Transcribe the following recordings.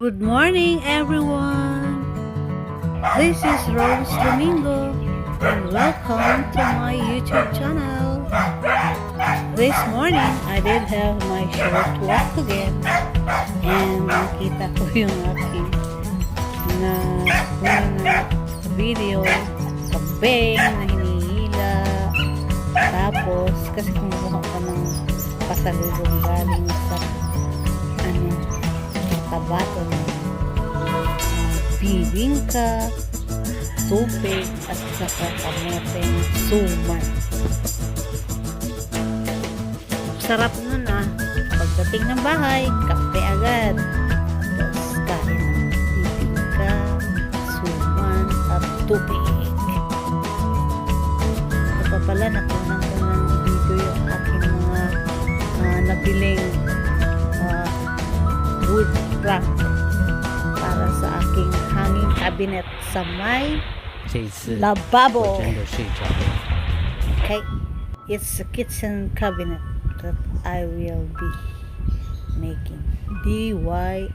Good morning, everyone. This is Domingo, and welcome to my YouTube channel. This morning, I did have my short walk again, and nakita ko yung aking na video, kabeng na hinihila. Tapos, kasi kumuha ka ng pasalubong galing sa Cotabato na bibingka, tubig at saka kamoteng suman. Sarap nun pagdating ng bahay, kape agad, tapos kain ng bibingka, suman at tubig. Ito pa pala, nakunan ko ng video yung aking mga nabiling wood plank para sa aking hanging cabinet sa may lababo. Okay, it's a kitchen cabinet that I will be making DIY.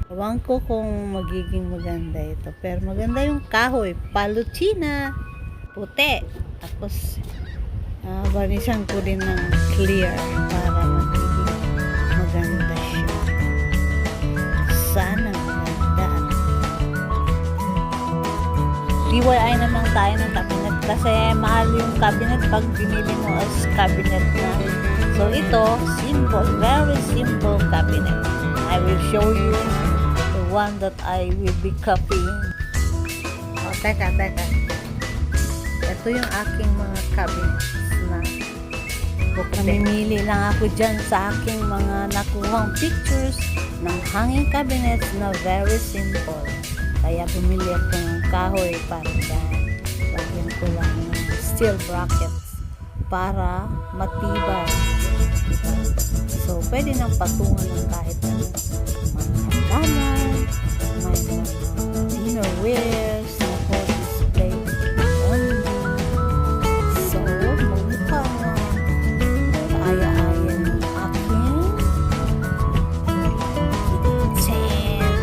Ewan ko kung magiging maganda ito, pero maganda yung kahoy, paluchina, puti, tapos barnisan ko din ng clear para magiging maganda siya. Sana maganda. DIY naman tayo ng cabinet kasi mahal yung cabinet pag binili mo as cabinet na. So ito, simple, very simple cabinet. I will show you the one that I will be copying. Oh, teka. Ito yung aking mga cabinets na namimili lang ako dyan sa aking mga nakuhang pictures ng hanging cabinets na very simple. Kaya bumili ako ng kahoy para dyan. Lagyan ko lang ng steel brackets para matibay. So, pwede nang patungan ng kahit ano. Mga halaman, may mga dinnerwares, na for display only. So, magmukha na kaaya-aya ng aking kitchen.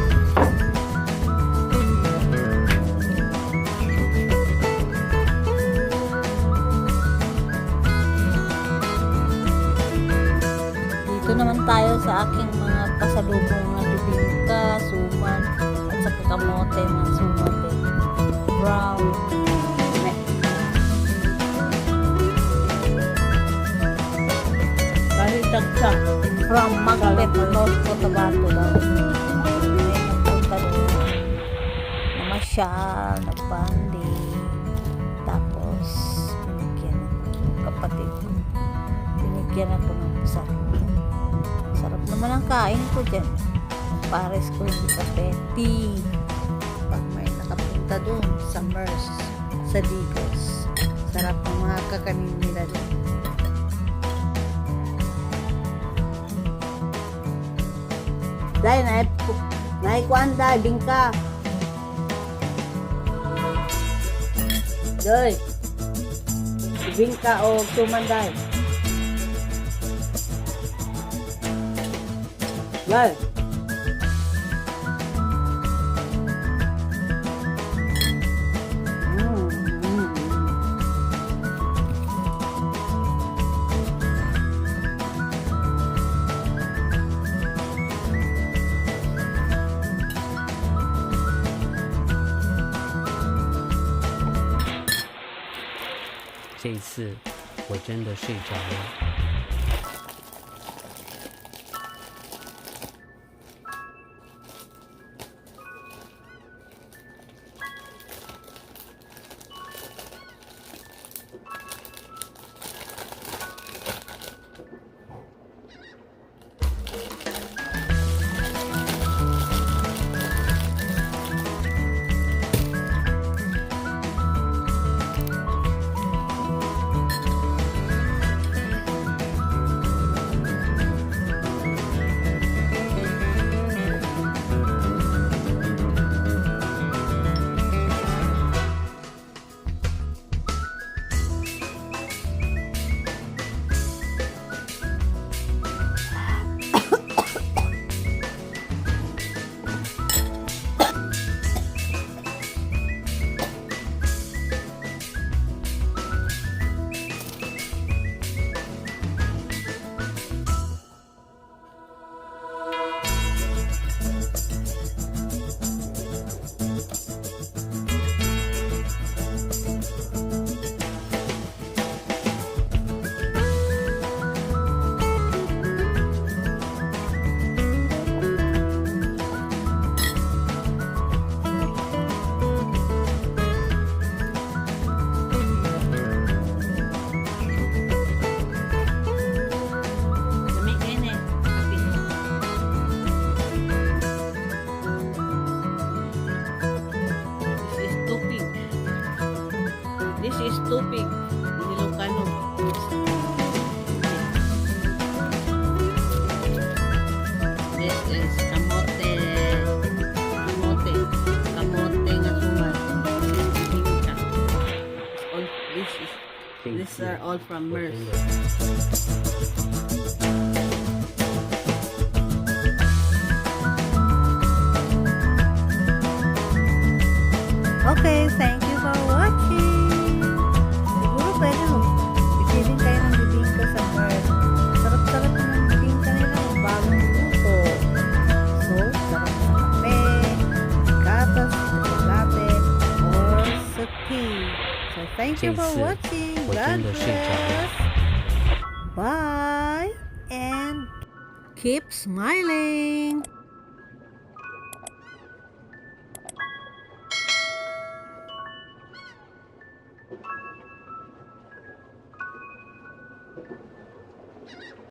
Dito naman tayo sa aking mga pasalubong na bibingka, suman, at saka kamote na suman din. Brown. Dahil dagdag from Magpet, North Cotabato daw. May nagpunta doon. Namasyal, nagbanding. Tapos, binigyan ako kapatid. Binigyan ako ng pasalubong. Sarap naman ang kain ko dyan. Pares ko yung kape, tea. Pag may nakapunta doon sa Merz, sa Digos. Sarap ng mga kakanin nila doon. Dahil naikuan dahil, bingka. Dahil, bingka o suman dahil. Dahil.这一次我真的睡着了。all from 我 Merz. 真的。 Okay, thank you for watching. Siguro pwede mo bibili kayo ng bibingka sa Merz. Sarap-sarap ng bibingka nila, bagong luto. So, sarap sa kape, gatas, chocolate, or sa tea. So, thank you for 这次 watching. 我 God 真的睡着了。 bless. Bye and keep smiling.